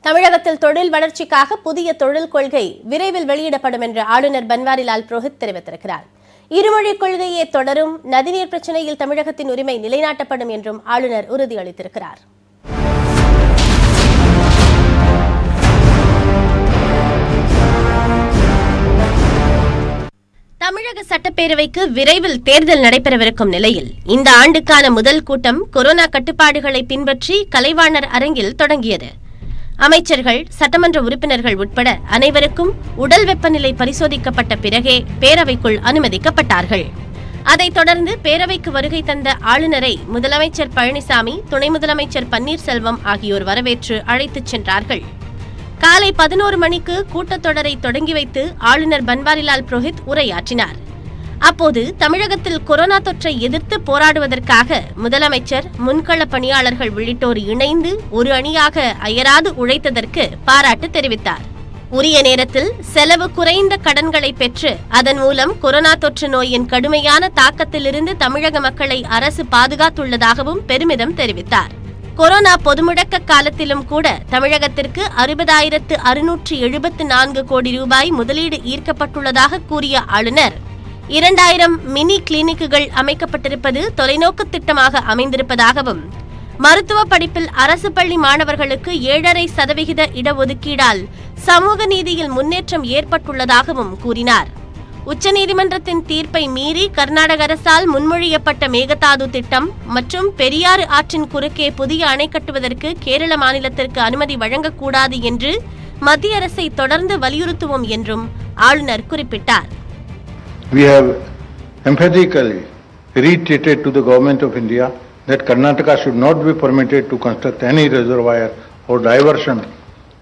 தமிழகத்தில் தொழில் வளர்ச்சிக்காக புதிய தொழில் கொள்கை விரைவில் வெளியிடப்படும் என்று ஆளுநர் பன்வாரிலால் புரோஹித் தெரிவித்திருக்கிறார். இருமொழிக் கொள்கையே தொடரும், நதிநீர் பிரச்சினையில் தமிழகத்தின் உரிமை நிலைநாட்டப்படும் என்றும் ஆளுநர் உறுதியளித்திருக்கிறார். தமிழக சட்டப்பேரவைக்கு விரைவில் தேர்தல் நடைபெறவிருக்கும் நிலையில் இந்த ஆண்டுக்கான முதல் கூட்டம் கொரோனா கட்டுப்பாடுகளை பின்பற்றி கலைவாணர் அரங்கில் தொடங்கியது. அமைச்சர்கள், சட்டமன்ற உறுப்பினர்கள் உட்பட அனைவருக்கும் உடல் வெப்பநிலை பரிசோதிக்கப்பட்ட பிறகே பேரவைக்குள் அனுமதிக்கப்பட்டார்கள். அதைத் தொடர்ந்து பேரவைக்கு வருகை தந்த ஆளுநரை முதலமைச்சர் பழனிசாமி, துணை முதலமைச்சர் பன்னீர்செல்வம் ஆகியோர் வரவேற்று அழைத்துச் சென்றார்கள். காலை 11 மணிக்கு கூட்டத்தொடரை தொடங்கி வைத்து ஆளுநர் பன்வாரிலால் புரோஹித் உரையாற்றினார். அப்போது தமிழகத்தில் கொரோனா தொற்றை எதிர்த்து போராடுவதற்காக முதலமைச்சர், முன்கள பணியாளர்கள் உள்ளிட்டோர் இணைந்து ஒரு அணியாக அயராது உழைத்ததற்கு பாராட்டு தெரிவித்தார். உரிய நேரத்தில் செலவு குறைந்த கடன்களை பெற்று அதன் மூலம் கொரோனா தொற்று நோயின் கடுமையான தாக்கத்திலிருந்து தமிழக மக்களை அரசு பாதுகாத்துள்ளதாகவும் பெருமிதம் தெரிவித்தார். கொரோனா பொதுமுடக்க காலத்திலும் கூட தமிழகத்திற்கு 60,674 கோடி ரூபாய் முதலீடு ஈர்க்கப்பட்டுள்ளதாக கூறிய ஆளுநர், 2000 மினி கிளினிக்குகள் அமைக்கப்பட்டிருப்பது தொலைநோக்கு திட்டமாக அமைந்திருப்பதாகவும், மருத்துவ படிப்பில் அரசு பள்ளி மாணவர்களுக்கு 7.5% இடஒதுக்கீடால் சமூக நீதியில் முன்னேற்றம் ஏற்பட்டுள்ளதாகவும் கூறினார். உச்சநீதிமன்றத்தின் தீர்ப்பை மீறி கர்நாடக அரசால் முன்மொழியப்பட்ட மேகதாது திட்டம் மற்றும் பெரியாறு ஆற்றின் குறுக்கே புதிய அணை கட்டுவதற்கு கேரள மாநிலத்திற்கு அனுமதி வழங்கக்கூடாது என்று மத்திய அரசை தொடர்ந்து வலியுறுத்துவோம் என்றும் ஆளுநர் குறிப்பிட்டார். We have emphatically reiterated to the Government of India that Karnataka should not be permitted to construct any reservoir or diversion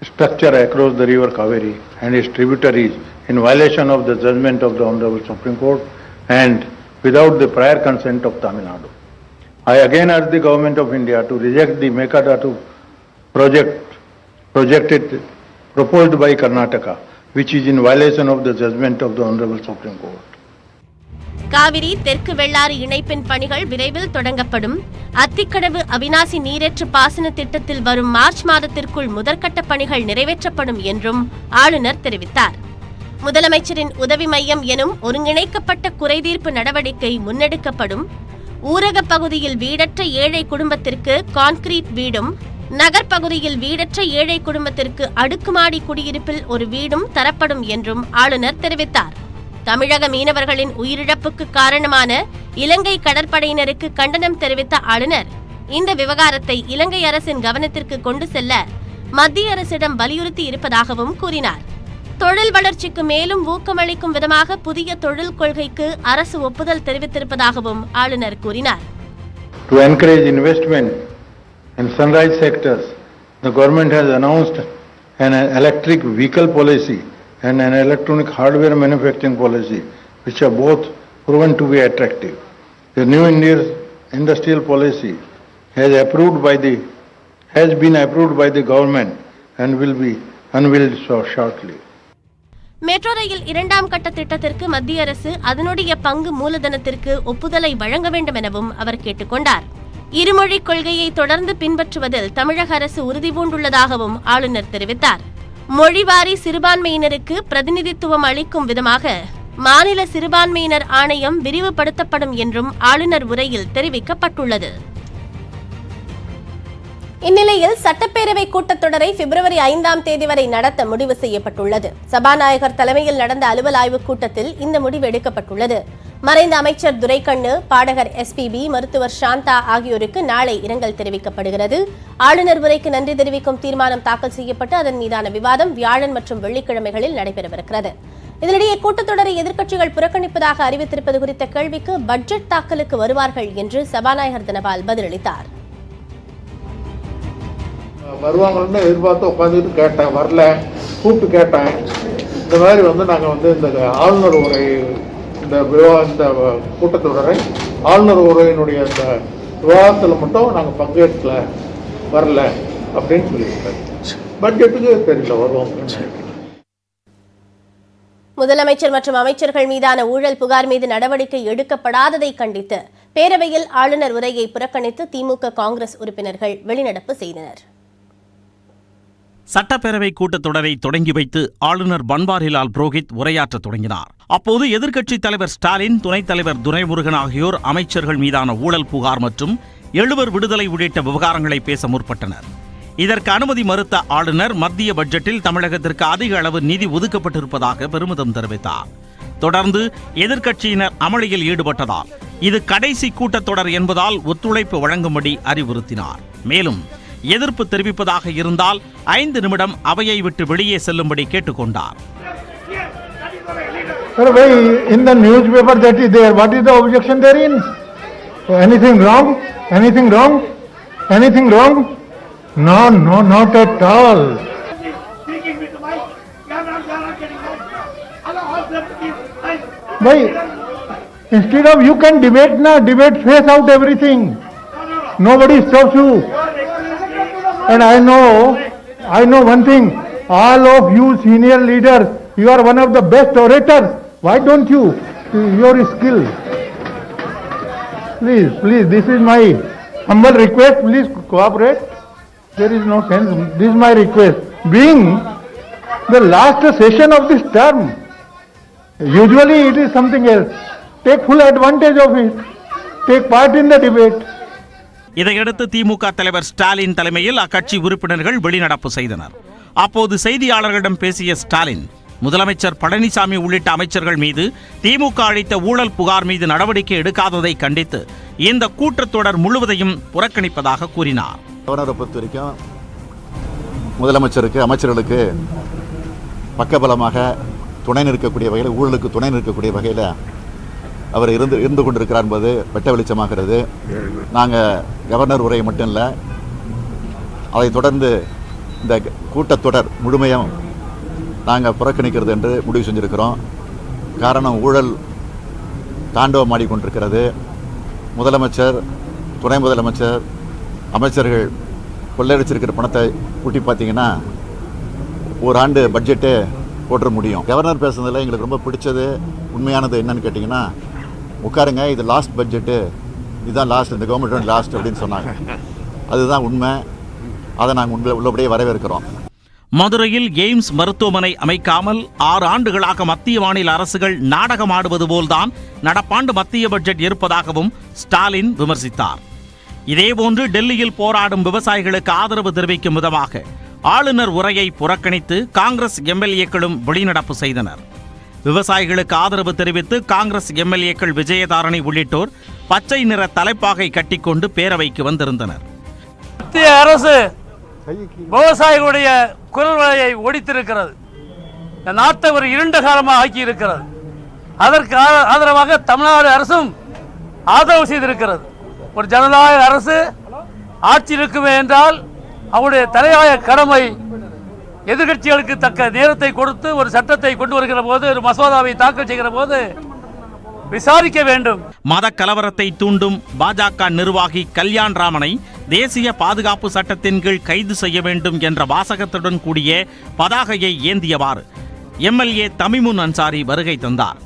structure across the river Kaveri and its tributaries in violation of the judgment of the Honorable Supreme Court and without the prior consent of Tamil Nadu. I again urge the Government of India to reject the Mekadatu project proposed by Karnataka, which is in violation of the judgment of the Honorable Supreme Court. Kaveri தெற்கு வெள்ளாறு இணைப்பின் பணிகள் விரைவில் தொடங்கப்படும். அத்திக்கடவு அவிநாசி நீரேற்று பாசன திட்டத்தில் வரும் March மாதத்திற்குள் முதற்கட்ட பணிகள் நிறைவேற்றப்படும் என்றும் ஆளுநர் தெரிவித்தார். முதலமைச்சரின் உதவி மையம் எனும் ஒருங்கிணைக்கப்பட்ட குறைதீர்ப்பு நடவடிக்கை முன்னெடுக்கப்படும். ஊரக பகுதியில் வீடற்ற ஏழை குடும்பத்திற்கு கான்கிரீட் வீடும், நகர்ப்பகுதியில் வீடற்ற ஏழை குடும்பத்திற்கு அடுக்குமாடி குடியிருப்பில் ஒரு வீடும் தரப்படும் என்றும் ஆளுநர் தெரிவித்தார். தமிழக மீனவர்களின் உயிரிழப்புக்கு காரணமான இலங்கை கடற்படையினருக்கு கண்டனம் தெரிவித்த ஆளுநர், இந்த விவகாரத்தை இலங்கை அரசின் கவனத்திற்கு கொண்டு செல்ல மத்திய அரசிடம் வலியுறுத்தி இருப்பதாகவும் கூறினார். தொழில் வளர்ச்சிக்கு மேலும் ஊக்கமளிக்கும் விதமாக புதிய தொழில் கொள்கைக்கு அரசு ஒப்புதல் தெரிவித்திருப்பதாகவும் ஆளுநர் கூறினார். To encourage investment in sunrise sectors, the government has announced an electric vehicle policy and an electronic hardware manufacturing policy, which are both proven to be attractive. The new India's industrial policy has been approved by the government and will be unveiled shortly. Metro rail 2ஆம் கட்ட திட்டத்திற்கு மத்திய அரசு அதனுடைய பங்கு மூலதனத்திற்கு ஒப்புதலை வழங்க வேண்டும் எனவும் அவர் கேட்டுக்கொண்டார். இருமொழிக் கொள்கையை தொடர்ந்து பின்பற்றுவதில் தமிழக அரசு உறுதிபூண்டுள்ளதாகவும் ஆளுநர் தெரிவித்தார். மொழிவாரி சிறுபான்மையினருக்கு பிரதிநிதித்துவம் அளிக்கும் விதமாக மாநில சிறுபான்மையினர் ஆணையம் விரிவுபடுத்தப்படும் என்றும் ஆளுநர் உரையில் தெரிவிக்கப்பட்டுள்ளது. இந்நிலையில் சட்டப்பேரவை கூட்டத்தொடரை பிப்ரவரி 5ஆம் தேதி வரை நடத்த முடிவு செய்யப்பட்டுள்ளது. சபாநாயகர் தலைமையில் நடந்த அலுவல் ஆய்வுக் கூட்டத்தில் இந்த முடிவு எடுக்கப்பட்டுள்ளது. மறைந்த அமைச்சர் துரைக்கண்ணு, பாடகர் SPB, மருத்துவர் சாந்தா ஆகியோருக்கு நாளை இரங்கல் தெரிவிக்கப்படுகிறது. ஆளுநர் உரைக்கு நன்றி தெரிவிக்கும் தீர்மானம் தாக்கல் செய்யப்பட்டு அதன் மீதான விவாதம் வியாழன் மற்றும் வெள்ளிக்கிழமைகளில் நடைபெறவிருக்கிறது. இதனிடையே கூட்டத்தொடரை எதிர்க்கட்சிகள் புறக்கணிப்பதாக அறிவித்திருப்பது குறித்த கேள்விக்கு பட்ஜெட் தாக்கலுக்கு வருவார்கள் என்று சபாநாயகர் தனபால் பதிலளித்தார். வருவாங்கன்னு எதிர்பார்த்து உட்காந்துட்டு கேட்டேன், வரல. கூப்பிட்டு கேட்டேன், இந்த மாதிரி நாங்கள் இந்த ஆளுநர் உரை இந்த கூட்டத்தொடரை ஆளுநர் உரையினுடைய இந்த விவாதத்தில் மட்டும் நாங்கள் பங்கேற்கல, வரல அப்படின்னு சொல்லியிருக்கேன். பட்ஜெட்டுக்கு தெரியல வருவாங்க. முதலமைச்சர் மற்றும் அமைச்சர்கள் மீதான ஊழல் புகார் மீது நடவடிக்கை எடுக்கப்படாததை கண்டித்து பேரவையில் ஆளுநர் உரையை புறக்கணித்து திமுக, காங்கிரஸ் உறுப்பினர்கள் வெளிநடப்பு செய்தனர். சட்டப்பேரவை கூட்டத்தொடரை தொடங்கி வைத்து ஆளுநர் பன்வாரிலால் புரோஹித் உரையாற்றத் தொடங்கினார். அப்போது எதிர்க்கட்சித் தலைவர் ஸ்டாலின், துணைத் தலைவர் துரைமுருகன் ஆகியோர் அமைச்சர்கள் மீதான ஊழல் புகார் மற்றும் 7 விடுதலை உள்ளிட்ட விவகாரங்களை பேச முற்பட்டனர். இதற்கு அனுமதி மறுத்த ஆளுநர் மத்திய பட்ஜெட்டில் தமிழகத்திற்கு அதிக அளவு நிதி ஒதுக்கப்பட்டிருப்பதாக பெருமிதம் தெரிவித்தார். தொடர்ந்து எதிர்க்கட்சியினர் அமளியில் ஈடுபட்டதால் இது கடைசி கூட்டத்தொடர் என்பதால் ஒத்துழைப்பு வழங்கும்படி அறிவுறுத்தினார். மேலும் எதிர்ப்பு தெரிவிப்பதாக இருந்தால் 5 நிமிடம் அவையை விட்டு வெளியே செல்லும்படி கேட்டுக்கொண்டார். In the newspaper that is there, what is the objection therein? Anything wrong? Anything wrong? Anything wrong? No, not at all. Why? Instead of you can debate now, debate face out everything. Nobody stops you. And I know one thing. All of you senior leaders, you are one of the best orators. Why don't you? Your skill. Please, this is my humble request. Please cooperate. There is no sense. This is my request. Being the last session of this term, usually it is something else. Take full advantage of it. Take part in the debate. இதையடுத்து திமுக தலைவர் ஸ்டாலின் தலைமையில் அக்கட்சி உறுப்பினர்கள் வெளிநடப்பு செய்தனர். அப்போது செய்தியாளர்களிடம் பேசிய ஸ்டாலின், முதலமைச்சர் பழனிசாமி உள்ளிட்ட அமைச்சர்கள் மீது திமுக அளித்த ஊழல் புகார் மீது நடவடிக்கை எடுக்காததை கண்டித்து இந்த கூட்டத்தொடர் முழுவதையும் புறக்கணிப்பதாக கூறினார். கவர்னரை பொறுத்த வரைக்கும் முதலமைச்சருக்கு, அமைச்சர்களுக்கு பக்கபலமாக துணை நிற்கக்கூடிய வகையில், ஊழலுக்கு துணை நிற்கக்கூடிய வகையில் அவர் இருந்து கொண்டிருக்கிறார் என்பது வெட்ட வெளிச்சமாகிறது. நாங்கள் கவர்னர் உரையை மட்டும் இல்லை, அதை தொடர்ந்து இந்த கூட்டத்தொடர் முழுமையும் நாங்கள் புறக்கணிக்கிறது என்று முடிவு செஞ்சுருக்கிறோம். காரணம், ஊழல் தாண்டவம் ஆடிக்கொண்டிருக்கிறது. முதலமைச்சர், துணை முதலமைச்சர், அமைச்சர்கள் கொள்ளையடிச்சிருக்கிற பணத்தை கூட்டி பார்த்தீங்கன்னா ஒரு ஆண்டு பட்ஜெட்டே போட்டுற முடியும். கவர்னர் பேசுனதில் எங்களுக்கு ரொம்ப பிடிச்சது, உண்மையானது என்னன்னு கேட்டிங்கன்னா, உட்காருங்க, இது லாஸ்ட் பட்ஜெட்டு, இதுதான் லாஸ்ட், இந்த கவர்மெண்ட் லாஸ்ட் அப்படின்னு சொன்னாங்க. அதுதான் உண்மை. அதை நாங்கள் உள்ளபடியே வரவேற்கிறோம். மதுரையில் எய்ம்ஸ் மருத்துவமனை அமைக்காமல் 6 ஆண்டுகளாக மத்திய மாநில அரசுகள் நாடகமாடுவது போல்தான் நடப்பாண்டு மத்திய பட்ஜெட் இருப்பதாகவும் ஸ்டாலின் விமர்சித்தார். இதேபோன்று டெல்லியில் போராடும் விவசாயிகளுக்கு ஆதரவு தெரிவிக்கும் விதமாக ஆளுநர் உரையை புறக்கணித்து காங்கிரஸ் எம்எல்ஏக்களும் வெளிநடப்பு செய்தனர். விவசாயிகளுக்கு ஆதரவு தெரிவித்து காங்கிரஸ் எம்எல்ஏக்கள் விஜயதாரணி உள்ளிட்டோர் பச்சை நிற தலைப்பாகை கட்டிக்கொண்டு பேரவைக்கு வந்திருந்தனர். மத்திய அரசு விவசாயிகளுடைய குரல் வலையை ஒடித்திருக்கிறது. இந்த நாட்டை ஒரு இருண்ட காலமாக ஆக்கி இருக்கிறது. அதற்கு ஆதரவாக தமிழ்நாடு அரசும் ஆதரவு செய்திருக்கிறது. ஒரு ஜனநாயக அரசு ஆட்சி இருக்குமே என்றால் அவருடைய தலையாய கடமை எதிர்கட்சிகளுக்கு தக்க நேரத்தை கொடுத்து ஒரு சட்டத்தை கொண்டு வருகிற போது, ஒரு மசோதாவை தாக்கல் செய்கிற போது விசாரிக்க வேண்டும். மத கலவரத்தை தூண்டும் பாஜக நிர்வாகி கல்யாண் ராமனை தேசிய பாதுகாப்பு சட்டத்தின் கீழ் கைது செய்ய வேண்டும் என்ற வாசகத்துடன் கூடிய பதாகையை ஏந்தியவாறு எம்எல்ஏ தமிமுன் அன்சாரி வருகை தந்தார்.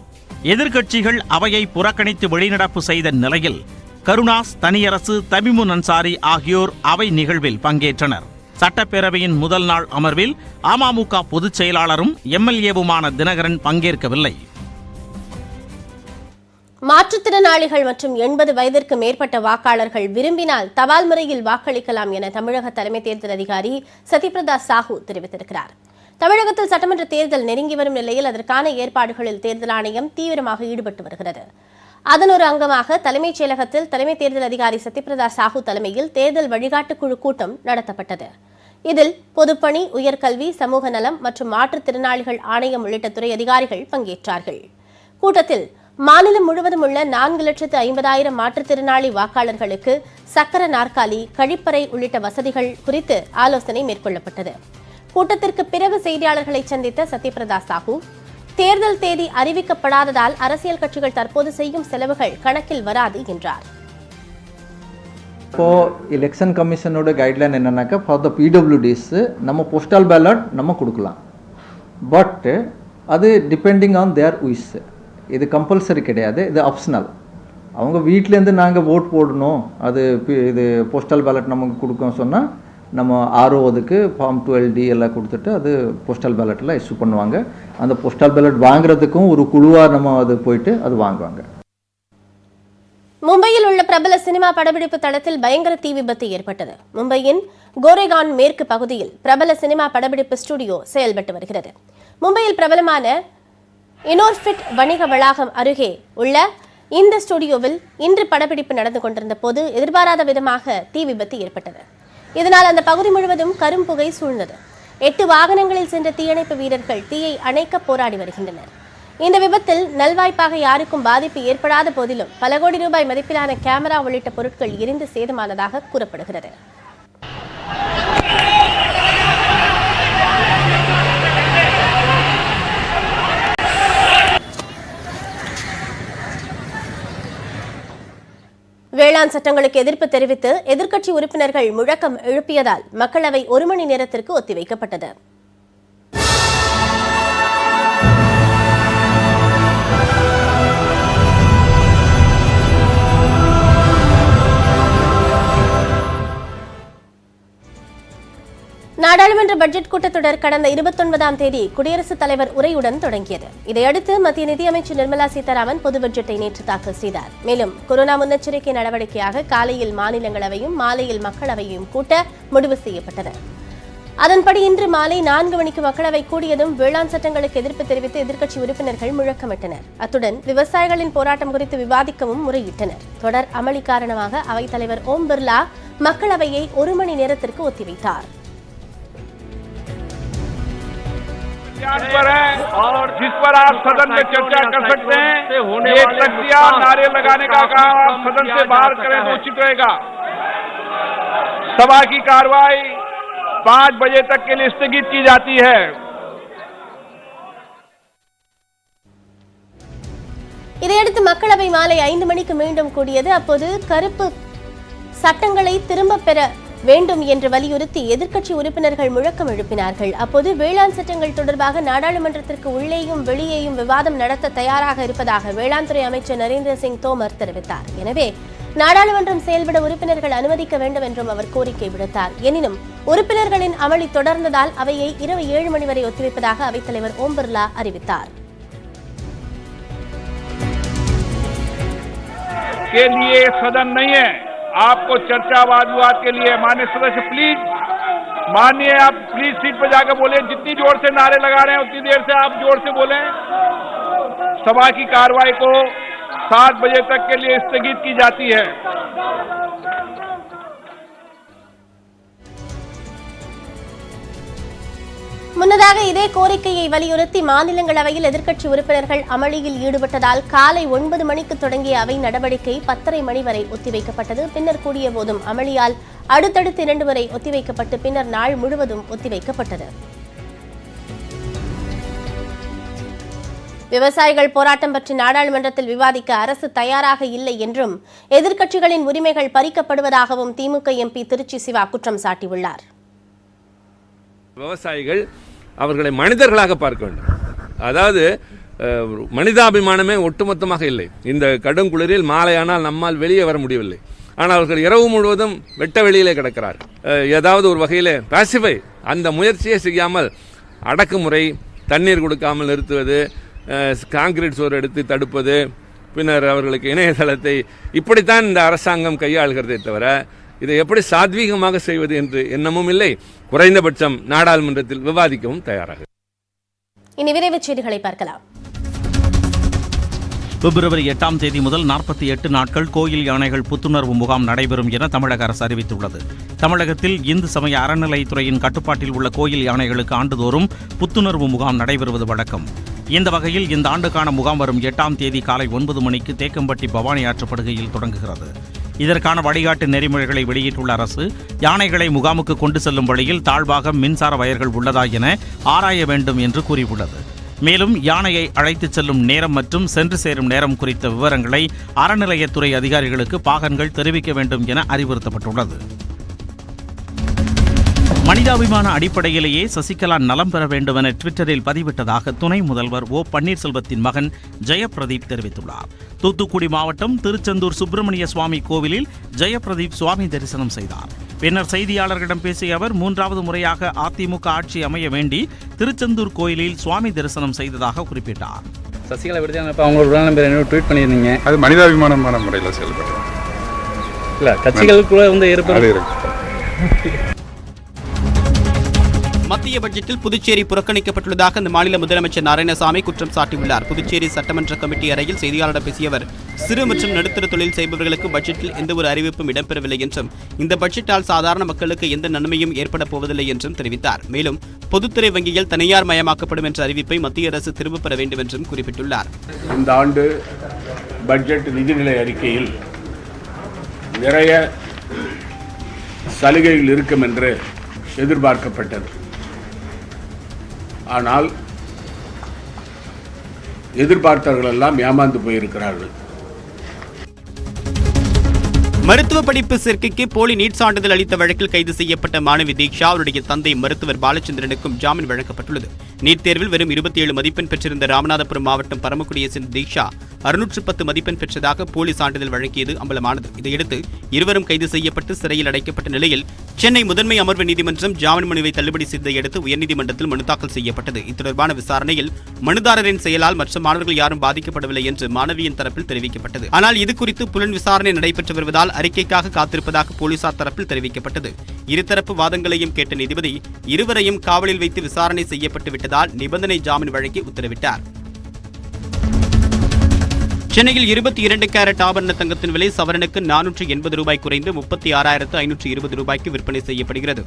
எதிர்க்கட்சிகள் அவையை புறக்கணித்து வெளிநடப்பு செய்த நிலையில் கருணாஸ், தனியரசு, தமிமுன் அன்சாரி ஆகியோர் அவை நிகழ்வில் பங்கேற்றனர். சட்டப்பேரவையின் முதல் நாள் அமர்வில் அமமுக பொதுச் செயலாளரும் எம்எல்ஏவுமான தினகரன் பங்கேற்கவில்லை. மாற்றுத்திறனாளிகள் மற்றும் 80 வயதிற்கு மேற்பட்ட வாக்காளர்கள் விரும்பினால் தபால் முறையில் வாக்களிக்கலாம் என தமிழக தலைமை தேர்தல் அதிகாரி சத்யபிரதா சாஹூ தெரிவித்திருக்கிறார். தமிழகத்தில் சட்டமன்ற தேர்தல் நெருங்கி வரும் நிலையில் அதற்கான ஏற்பாடுகளில் தேர்தல் ஆணையம் தீவிரமாக ஈடுபட்டு வருகிறது. அதன் ஒரு அங்கமாக தலைமைச் செயலகத்தில் தலைமை தேர்தல் அதிகாரி சத்யபிரதா சாஹூ தலைமையில் தேர்தல் வழிகாட்டு குழு கூட்டம் நடத்தப்பட்டது. இதில் பொதுப்பணி, உயர்கல்வி, சமூக நலம் மற்றும் மாற்றுத்திறனாளிகள் ஆணையம் உள்ளிட்ட துறை அதிகாரிகள் பங்கேற்றார்கள். கூட்டத்தில் மாநிலம் முழுவதும் உள்ள 4,50,000 மாற்றுத்திறனாளி வாக்காளர்களுக்கு சக்கர நாற்காலி, கழிப்பறை உள்ளிட்ட வசதிகள் குறித்து ஆலோசனை மேற்கொள்ளப்பட்டது. கூட்டத்திற்கு பிறகு செய்தியாளர்களை சந்தித்த சத்யபிரதா சாஹூ, தேர்தல் தேதி அறிவிக்கப்படாததால் அரசியல் கட்சிகள் தற்போது செய்யும் செலவுகள் கணக்கில் வராது என்றார். இப்போ எலெக்ஷன் கமிஷனோட கைட்லைன் என்னன்னாக்கா, ஃபார் த பிடபிள்யூடிஸ் நம்ம போஸ்டல் பேலட் நம்ம கொடுக்கலாம். பட் அது டிபெண்டிங் ஆன் தேர் விஷ். இது கம்பல்சரி கிடையாது, இது ஆப்ஷனல். அவங்க வீட்டிலேருந்து நாங்கள் ஓட் போடணும், அது இது போஸ்டல் பேலட் நமக்கு கொடுக்கணும் சொன்னால் நம்ம ஆர்ஓதுக்கு ஃபார்ம் 12D எல்லாம் கொடுத்துட்டு அது போஸ்டல் பேலட்டில் இஷ்யூ பண்ணுவாங்க. அந்த போஸ்டல் பேலட் வாங்குறதுக்கும் ஒரு குழுவாக நம்ம அது போயிட்டு அது வாங்குவாங்க. மும்பையில் உள்ள பிரபல சினிமா படப்பிடிப்பு தளத்தில் பயங்கர தீ விபத்து ஏற்பட்டது. மும்பையின் கோரேகான் மேற்கு பகுதியில் பிரபல சினிமா படப்பிடிப்பு ஸ்டுடியோ செயல்பட்டு வருகிறது. மும்பையில் பிரபலமான இனோர்ஃபிட் வணிக வளாகம் அருகே உள்ள இந்த ஸ்டுடியோவில் இன்று படப்பிடிப்பு நடந்து கொண்டிருந்த போது எதிர்பாராத விதமாக தீ விபத்து ஏற்பட்டது. இதனால் அந்த பகுதி முழுவதும் கரும்புகை சூழ்ந்தது. 8 வாகனங்களில் சென்ற தீயணைப்பு வீரர்கள் தீயை அணைக்க போராடி வருகின்றனர். இந்த விபத்தில் நல்வாய்ப்பாக யாருக்கும் பாதிப்பு ஏற்படாத போதிலும் பல கோடி ரூபாய் மதிப்பிலான கேமரா உள்ளிட்ட பொருட்கள் எரிந்து சேதமானதாக கூறப்படுகிறது. வேளாண் சட்டங்களுக்கு எதிர்ப்பு தெரிவித்து எதிர்க்கட்சி உறுப்பினர்கள் முழக்கம் எழுப்பியதால் மக்களவை 1 மணி நேரத்திற்கு ஒத்திவைக்கப்பட்டது. நாடாளுமன்ற பட்ஜெட் கூட்டத்தொடர் கடந்த 29ஆம் தேதி குடியரசுத் தலைவர் உரையுடன் தொடங்கியது. இதையடுத்து மத்திய நிதியமைச்சர் நிர்மலா சீதாராமன் பொது பட்ஜெட்டை நேற்று தாக்கல் செய்தார். மேலும் கொரோனா முன்னெச்சரிக்கை நடவடிக்கையாக காலையில் மாநிலங்களவையும் மாலையில் மக்களவையும் கூட்ட முடிவு செய்யப்பட்டது. அதன்படி இன்று மாலை 4 மணிக்கு மக்களவை கூடியதும் வேளாண் சட்டங்களுக்கு எதிர்ப்பு தெரிவித்து எதிர்க்கட்சி உறுப்பினர்கள் முழக்கமிட்டனர். அத்துடன் விவசாயிகளின் போராட்டம் குறித்து விவாதிக்கவும் முறையிட்டனர். தொடர் அமளி காரணமாக அவைத்தலைவர் ஓம் பிர்லா மக்களவையை 1 மணி நேரத்திற்கு ஒத்திவைத்தார். पर है और जिस पर आप सदन में चर्चा कर सकते हैं, ये तख्तियां नारे लगाने का काम आप सदन से बाहर करें तो उचित रहेगा। सभा की कार्रवाई 5 बजे तक के लिए स्थगित की जाती है। இதையடுத்து மக்களவை மாலை 5 மணிக்கு மீண்டும் கூடியது. அப்போது கருப்பு சட்டங்களை திரும்ப பெற வேண்டும் என்று வலியுறுத்தி எதிர்க்கட்சி உறுப்பினர்கள் முழக்கம் எழுப்பினார்கள். அப்போது வேளாண் சட்டங்கள் தொடர்பாக நாடாளுமன்றத்திற்கு உள்ளேயும் வெளியேயும் விவாதம் நடத்த தயாராக இருப்பதாக வேளாண் துறை அமைச்சர் நரேந்திர சிங் தோமர் தெரிவித்தார். எனவே நாடாளுமன்றம் செயல்பட உறுப்பினர்கள் அனுமதிக்க வேண்டும் என்றும் அவர் கோரிக்கை விடுத்தார். எனினும் உறுப்பினர்களின் அமளி தொடர்ந்ததால் அவையை இரவு 7 மணி வரை ஒத்திவைப்பதாக அவைத்தலைவர் ஓம் பிர்லா அறிவித்தார். आपको चर्चा वाद विवाद के लिए माननीय सदस्य प्लीज माननीय आप प्लीज सीट पर जाकर बोले। जितनी जोर से नारे लगा रहे हैं उतनी देर से आप जोर से बोलें। सभा की कार्रवाई को 7 बजे तक के लिए स्थगित की जाती है। முன்னதாக இதே கோரிக்கையை வலியுறுத்தி மாநிலங்களவையில் எதிர்க்கட்சி உறுப்பினர்கள் அமளியில் ஈடுபட்டதால் காலை 9 மணிக்கு தொடங்கிய அவை நடவடிக்கை 10:30 மணி வரை ஒத்திவைக்கப்பட்டது. பின்னர் கூடிய போதும் அமளியால் அடுத்தடுத்து 2 முறை ஒத்திவைக்கப்பட்டு பின்னர் நாள் முழுவதும் ஒத்திவைக்கப்பட்டது. விவசாயிகள் போராட்டம் பற்றி நாடாளுமன்றத்தில் விவாதிக்க அரசு தயாராக இல்லை என்றும் எதிர்க்கட்சிகளின் உரிமைகள் பறிக்கப்படுவதாகவும் திமுக எம்பி திருச்சி சிவா குற்றம் சாட்டியுள்ளார். விவசாயிகள் அவர்களை மனிதர்களாக பார்க்க வேண்டும். அதாவது மனிதாபிமானமே ஒட்டுமொத்தமாக இல்லை. இந்த கடும் குளிரில் மாலையானால் நம்மால் வெளியே வர முடியவில்லை. ஆனால் அவர்கள் இரவு முழுவதும் வெட்ட வெளியிலே கிடக்கிறார். ஏதாவது ஒரு வகையில் பாசிஃபை அந்த முயற்சியை செய்யாமல் அடக்குமுறை, தண்ணீர் கொடுக்காமல் நிறுத்துவது, கான்கிரீட் சோறு எடுத்து தடுப்பது, பின்னர் அவர்களுக்கு இணையதளத்தை இப்படித்தான் இந்த அரசாங்கம் கையாளுகிறதே தவிர இதை எப்படி சாத்வீகமாக செய்வது என்று எண்ணமும் இல்லை. குறைந்தபட்சம் நாடாளுமன்றத்தில் விவாதிக்கவும் தயாராக. இனி விரைவுச் செய்திகளை பார்க்கலாம். பிப்ரவரி 8ஆம் தேதி முதல் 48 நாட்கள் கோயில் யானைகள் புத்துணர்வு முகாம் நடைபெறும் என தமிழக அரசு அறிவித்துள்ளது. தமிழகத்தில் இந்து சமய அறநிலையத்துறையின் கட்டுப்பாட்டில் உள்ள கோயில் யானைகளுக்கு ஆண்டுதோறும் புத்துணர்வு முகாம் நடைபெறுவது வழக்கம். இந்த வகையில் இந்த ஆண்டுக்கான முகாம் வரும் 8ஆம் தேதி காலை 9 மணிக்கு தேக்கம்பட்டி பவானி ஆற்றுப்படுகையில் தொடங்குகிறது. இதற்கான வழிகாட்டு நெறிமுறைகளை வெளியிட்டுள்ள அரசு யானைகளை முகாமுக்கு கொண்டு செல்லும் வழியில் தாழ்வாக மின்சார வயர்கள் உள்ளதா என ஆராய வேண்டும் என்று கூறியுள்ளது. மேலும் யானையை அழைத்துச் செல்லும் நேரம் மற்றும் சென்று சேரும் நேரம் குறித்த விவரங்களை அறநிலையத்துறை அதிகாரிகளுக்கு பாகன்கள் தெரிவிக்க வேண்டும் என அறிவுறுத்தப்பட்டுள்ளது. மனிதாபிமான அடிப்படையிலேயே சசிகலா நலம் பெற வேண்டும் என ட்விட்டரில் பதிவிட்டதாக துணை முதல்வர் ஓ பன்னீர்செல்வத்தின் மகன் ஜெயப்பிரதீப் தெரிவித்துள்ளார். தூத்துக்குடி மாவட்டம் திருச்செந்தூர் சுப்பிரமணிய சுவாமி கோவிலில் ஜெயப்பிரதீப் சுவாமி தரிசனம் செய்தார். பின்னர் செய்தியாளர்களிடம் பேசிய அவர் 3வது முறையாக அதிமுக ஆட்சி அமைய வேண்டி திருச்செந்தூர் கோயிலில் சுவாமி தரிசனம் செய்ததாக குறிப்பிட்டார். சசிகலா விடுதலை அவங்களோட ட்வீட் பண்ணியிருந்தீங்க, அது மனிதாபிமானமான முறையில் செயல்படுறோம் இல்லை, கட்சிகளுக்குள்ள வந்து ஏற்பது. மத்திய பட்ஜெட்டில் புதுச்சேரி புறக்கணிக்கப்பட்டுள்ளதாக அந்த மாநில முதலமைச்சர் நாராயணசாமி குற்றம் சாட்டியுள்ளார். புதுச்சேரி சட்டமன்ற கமிட்டி அறையில் செய்தியாளர்களிடம் பேசிய அவர், சிறு மற்றும் நடுத்தர தொழில் செய்பவர்களுக்கு பட்ஜெட்டில் எந்த ஒரு அறிவிப்பும் இடம்பெறவில்லை என்றும், இந்த பட்ஜெட்டால் சாதாரண மக்களுக்கு எந்த நன்மையும் ஏற்பட போவதில்லை என்றும் தெரிவித்தார். மேலும் பொதுத்துறை வங்கிகள் தனியார் மயமாக்கப்படும் என்ற அறிவிப்பை மத்திய அரசு திரும்பப் பெற வேண்டும் என்றும் குறிப்பிட்டுள்ளார். இந்த ஆண்டு பட்ஜெட் நிதிநிலை அறிக்கையில் நிறைய சலுகைகள் இருக்கும் என்று எதிர்பார்க்கப்பட்டது. ஆனால் எதிர்பார்த்தவர்கள் எல்லாம் ஏமாந்து போயிருக்கிறார்கள். மருத்துவ படிப்பு சேர்க்கைக்கு போலி நீட் சான்றிதழ் அளித்த வழக்கில் கைது செய்யப்பட்ட மாணவி தீக்ஷா அவருடைய தந்தை மருத்துவர் பாலச்சந்திரனுக்கும் ஜாமீன் வழங்கப்பட்டுள்ளது. நீட் தேர்வில் வெறும் 27 மதிப்பெண் பெற்றிருந்த ராமநாதபுரம் மாவட்டம் பரமக்குடியை சேர்ந்த தீக்ஷா 610 மதிப்பெண் பெற்றதாக போலி சான்றிதழ் வழங்கியது அம்பலமானது. இதையடுத்து இருவரும் கைது செய்யப்பட்டு சிறையில் அடைக்கப்பட்ட நிலையில் சென்னை முதன்மை அமர்வு நீதிமன்றம் ஜாமீன் மனுவை தள்ளுபடி செய்ததையடுத்து உயர்நீதிமன்றத்தில் மனு தாக்கல் செய்யப்பட்டது. இத்தொடர்பான விசாரணையில் மனுதாரரின் செயலால் மற்ற மாணவர்கள் யாரும் பாதிக்கப்படவில்லை என்று மாணவியின் தரப்பில் தெரிவிக்கப்பட்டது. ஆனால் இதுகுறித்து புலன் விசாரணை நடைபெற்று வருவதால் அறிக்கைக்காக காத்திருப்பதாக போலீசார் தரப்பில் தெரிவிக்கப்பட்டது. இருதரப்பு வாதங்களையும் கேட்ட நீதிபதி இருவரையும் காவலில் வைத்து விசாரணை செய்யப்பட்டு விட்டதால் நிபந்தனை ஜாமீன் வழங்கி உத்தரவிட்டார். சென்னையில் 22 கேரட் ஆபரண தங்கத்தின் விலை சவரனுக்கு 480 ரூபாய் குறைந்து 36,520 ரூபாய்க்கு விற்பனை செய்யப்படுகிறது.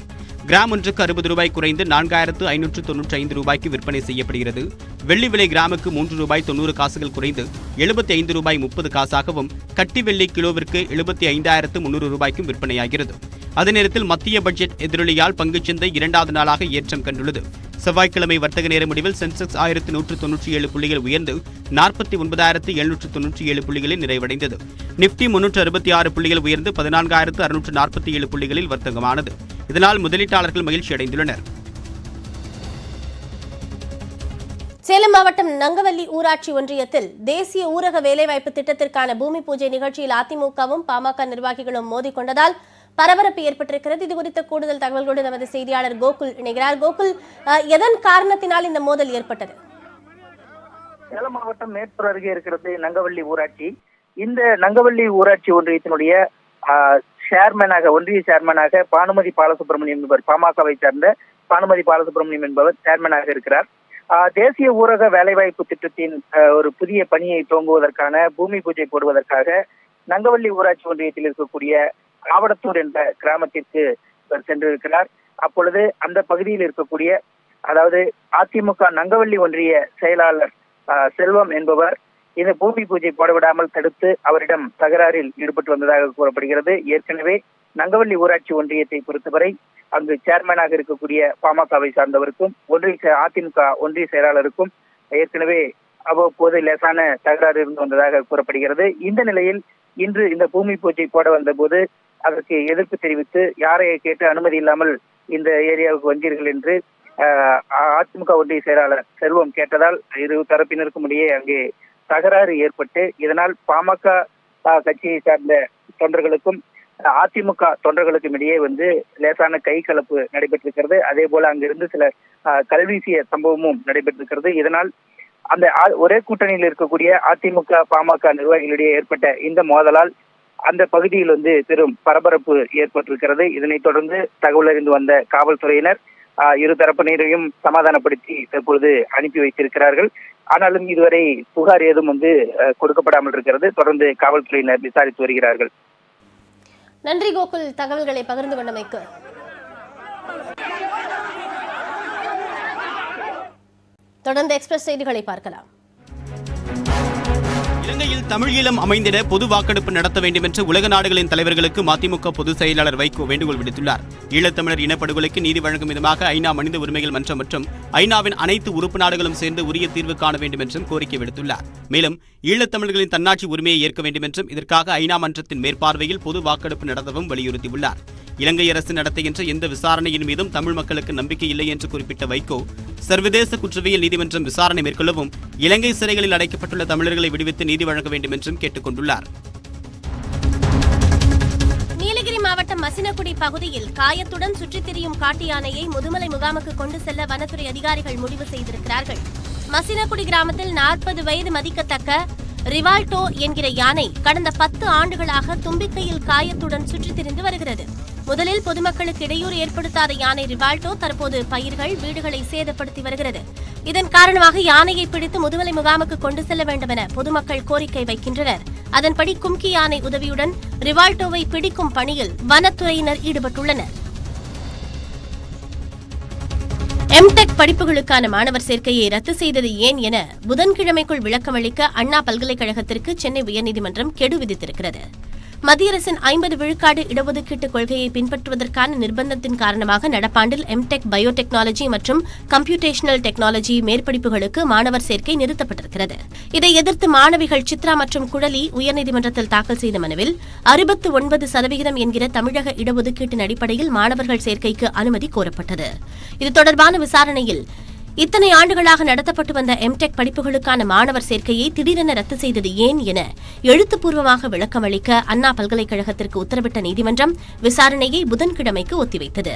கிராம் ஒன்றுக்கு 60 ரூபாய் குறைந்து 4,595 ரூபாய்க்கு விற்பனை செய்யப்படுகிறது. வெள்ளி விலை கிராமுக்கு 3 ரூபாய் 90 காசுகள் குறைந்து 75 ரூபாய் 30 காசாகவும், கட்டி வெள்ளி கிலோவிற்கு 75,300 ரூபாய்க்கும் விற்பனையாகிறது. அதே நேரத்தில் மத்திய பட்ஜெட் எதிரொலியால் பங்குச்சந்தை 2வது நாளாக ஏற்றம் கண்டுள்ளது. செவ்வாய்க்கிழமை வர்த்தக நேர முடிவில் சென்செக்ஸ் 1197 புள்ளிகள் உயர்ந்து 49,797 புள்ளிகளில் நிறைவடைந்தது. நிப்டி 366 புள்ளிகள் உயர்ந்து 14,647 புள்ளிகளில் வர்த்தகமானது. இதனால் முதலீட்டாளர்கள் மகிழ்ச்சி அடைந்துள்ளனர். சேலம் மாவட்டம் நங்கவல்லி ஊராட்சி ஒன்றியத்தில் தேசிய ஊரக வேலைவாய்ப்பு திட்டத்திற்கான பூமி பூஜை நிகழ்ச்சியில் அதிமுகவும் பாமக நிர்வாகிகளும் மோதிக்கொண்டதால் பரபரப்பு ஏற்பட்டிருக்கிறது. இது குறித்த கூடுதல் தகவல்களோடு நமது செய்தியாளர் கோகுல் இணைகிறார். கோகுல், எதன் காரணத்தினால் இந்த மோதல் ஏற்பட்டது? சேலம் மாவட்டம் மேட்டூர் அருகே இருக்கிறது நங்கவல்லி ஊராட்சி. இந்த நங்கவல்லி ஊராட்சி ஒன்றியத்தினுடைய ஒன்றிய சேர்மனாக பானுமதி பாலசுப்ரமணியம் என்பவர், பாமகவை சார்ந்த பானுமதி பாலசுப்ரமணியம் என்பவர் சேர்மனாக இருக்கிறார். தேசிய ஊரக வேலைவாய்ப்பு திட்டத்தின் ஒரு புதிய பணியை துவங்குவதற்கான பூமி பூஜை போடுவதற்காக நங்கவல்லி ஊராட்சி ஒன்றியத்தில் இருக்கக்கூடிய ஆவடத்தூர் என்ற கிராமத்திற்கு சென்றிருக்கிறார். அப்பொழுது அந்த பகுதியில் இருக்கக்கூடிய, அதாவது அதிமுக நங்கவல்லி ஒன்றிய செயலாளர் செல்வம் என்பவர் இந்த பூமி பூஜை போடவிடாமல் தடுத்து அவரிடம் தகராறில் ஈடுபட்டு வந்ததாக கூறப்படுகிறது. ஏற்கனவே நங்கவல்லி ஊராட்சி ஒன்றியத்தை பொறுத்தவரை அங்கு சேர்மனாக இருக்கக்கூடிய பாமகவை சார்ந்தவருக்கும் அதிமுக ஒன்றிய செயலாளருக்கும் ஏற்கனவே அவ்வப்போது லேசான தகராறு இருந்து வந்ததாக கூறப்படுகிறது. இந்த நிலையில் இன்று இந்த பூமி பூஜை போட வந்த போது அதற்கு எதிர்ப்பு தெரிவித்து யாரையை கேட்டு அனுமதி இல்லாமல் இந்த ஏரியாவுக்கு வந்தீர்கள் என்று அதிமுக ஒன்றிய செயலாளர் செல்வம் கேட்டதால் இரு தரப்பினருக்கும் இடையே அங்கே தகராறு ஏற்பட்டு, இதனால் பாமக கட்சியை சார்ந்த தொண்டர்களுக்கும் அதிமுக தொண்டர்களுக்கும் இடையே லேசான கை கலப்பு நடைபெற்றிருக்கிறது. அதே போல அங்கிருந்து சில கல்வீசிய சம்பவமும் நடைபெற்றிருக்கிறது. இதனால் அந்த ஒரே கூட்டணியில் இருக்கக்கூடிய அதிமுக பாமக நிர்வாகிகளிடையே ஏற்பட்ட இந்த மோதலால் அந்த பகுதியில் பெரும் பரபரப்பு ஏற்பட்டிருக்கிறது. இதனைத் தொடர்ந்து தகவல் அறிந்து வந்த காவல்துறையினர் இரு தரப்பினரையும் சமாதானப்படுத்தி தற்பொழுது அனுப்பி வைத்திருக்கிறார்கள். ஆனாலும் இதுவரை புகார் ஏதும் கொடுக்கப்படாமல் இருக்கிறது. தொடர்ந்து காவல்துறையினர் விசாரித்து வருகிறார்கள். நன்றி கோகுல், தகவல்களை பகிர்ந்து கொண்டமைக்கு. தொடர்ந்து எக்ஸ்பிரஸ் செய்திகளை பார்க்கலாம். இலங்கையில் தமிழ் ஈழம் அமைந்திட பொது வாக்கெடுப்பு நடத்த வேண்டும் என்று உலக நாடுகளின் தலைவர்களுக்கு மதிமுக பொதுச் செயலாளர் வைகோ வேண்டுகோள் விடுத்துள்ளார். ஈழத்தமிழர் இனப்படுகொலைக்கு நீதி வழங்கும் விதமாக ஐநா மனித உரிமைகள் மன்றம் மற்றும் ஐநாவின் அனைத்து உறுப்பு நாடுகளும் சேர்ந்து உரிய தீர்வு காண வேண்டும் என்றும் கோரிக்கை விடுத்துள்ளார். மேலும் ஈழத்தமிழர்களின் தன்னாட்சி உரிமையை ஏற்க வேண்டும் என்றும் இதற்காக ஐநா மன்றத்தின் மேற்பார்வையில் பொது வாக்கெடுப்பு நடத்தவும் வலியுறுத்தியுள்ளார். இலங்கை அரசு நடத்துகின்ற எந்த விசாரணையின் மீதும் தமிழ் மக்களுக்கு நம்பிக்கை இல்லை என்று குறிப்பிட்ட வைகோ, சர்வதேச குற்றவியல் நீதிமன்றம் விசாரணை மேற்கொள்ளவும் இலங்கை சிறைகளில் அடைக்கப்பட்டுள்ள தமிழர்களை விடுவித்து நீதி வழங்க வேண்டும் என்றும் கேட்டுக் கொண்டுள்ளார். நீலகிரி மாவட்டம் மசினகுடி பகுதியில் காயத்துடன் சுற்றித் திரியும் காட்டு யானையை முதுமலை முகாமுக்கு கொண்டு செல்ல வனத்துறை அதிகாரிகள் முடிவு செய்திருக்கிறார்கள். மசினகுடி கிராமத்தில் 40 வயது மதிக்கத்தக்க ரிவால்டோ என்கிற யானை கடந்த 10 ஆண்டுகளாக தும்பிக்கையில் காயத்துடன் சுற்றித் திரிந்து வருகிறது. முதலில் பொதுமக்களுக்கு இடையூறு ஏற்படுத்தாத யானை ரிவால்டோ தற்போது பயிர்கள், வீடுகளை சேதப்படுத்தி வருகிறது. இதன் காரணமாக யானையை பிடித்து முதுமலை முகாமுக்கு கொண்டு செல்ல வேண்டும் என பொதுமக்கள் கோரிக்கை வைக்கின்றனர். அதன்படி கும்கி யானை உதவியுடன் ரிவால்டோவை பிடிக்கும் பணியில் வனத்துறையினர் ஈடுபட்டுள்ளனர். எம்டெக் படிப்புகளுக்கான மாணவர் சேர்க்கையை ரத்து செய்தது ஏன் என புதன்கிழமைக்குள் விளக்கமளிக்க அண்ணா பல்கலைக்கழகத்திற்கு சென்னை உயர்நீதிமன்றம் கெடு விதித்திருக்கிறது. மத்திய அரசின் 50 விழுக்காடு இடஒதுக்கீட்டு கொள்கையை பின்பற்றுவதற்கான நிர்பந்தத்தின் காரணமாக நடப்பாண்டில் எம்டெக் பயோடெக்னாலஜி மற்றும் கம்ப்யூட்டேஷனல் டெக்னாலஜி மேற்படிப்புகளுக்கு மாணவர் சேர்க்கை நிறுத்தப்பட்டிருக்கிறது. இதை எதிர்த்து மாணவிகள் சித்ரா மற்றும் குழலி உயர்நீதிமன்றத்தில் தாக்கல் செய்த மனுவில் 69% என்கிற தமிழக இடஒதுக்கீட்டின் அடிப்படையில் மாணவர்கள் சேர்க்கைக்கு அனுமதி கோரப்பட்டது. இது தொடர்பான விசாரணையில் இத்தனை ஆண்டுகளாக நடத்தப்பட்டு வந்த எம்டெக் படிப்புகளுக்கான மாணவர் சேர்க்கையை திடீரென ரத்து செய்தது ஏன் என எழுத்துப்பூர்வமாக விளக்கமளிக்க அண்ணா பல்கலைக்கழகத்திற்கு உத்தரவிட்ட நீதிமன்றம் விசாரணையை புதன்கிழமைக்கு ஒத்திவைத்தது.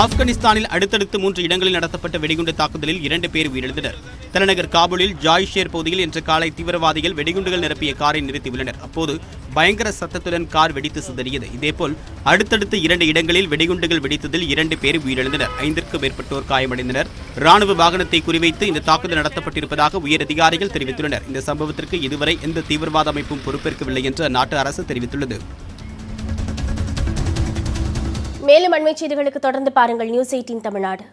ஆப்கானிஸ்தானில் அடுத்தடுத்து 3 இடங்களில் நடத்தப்பட்ட வெடிகுண்டு தாக்குதலில் 2 பேர் உயிரிழந்தனர். தலைநகர் காபூலில் ஜாய்ஷேர் பகுதியில் இன்று காலை தீவிரவாதிகள் வெடிகுண்டுகள் நிரப்பிய காரை நிறுத்தியுள்ளனர். அப்போது பயங்கர சத்தத்துடன் கார் வெடித்து சிதறியது. இதேபோல் அடுத்தடுத்து 2 இடங்களில் வெடிகுண்டுகள் வெடித்ததில் 2 பேர் உயிரிழந்தனர். 5க்கும் மேற்பட்டோர் காயமடைந்தனர். ராணுவ வாகனத்தை குறிவைத்து இந்த தாக்குதல் நடத்தப்பட்டிருப்பதாக உயர் அதிகாரிகள் தெரிவித்துள்ளனர். இந்த சம்பவத்திற்கு இதுவரை எந்த தீவிரவாத அமைப்பும் பொறுப்பேற்கவில்லை என்று அந்நாட்டு அரசு தெரிவித்துள்ளது. மேலும் அண்மைச் செய்திகளுக்கு தொடர்ந்து பாருங்கள் நியூஸ் 18 தமிழ்நாடு.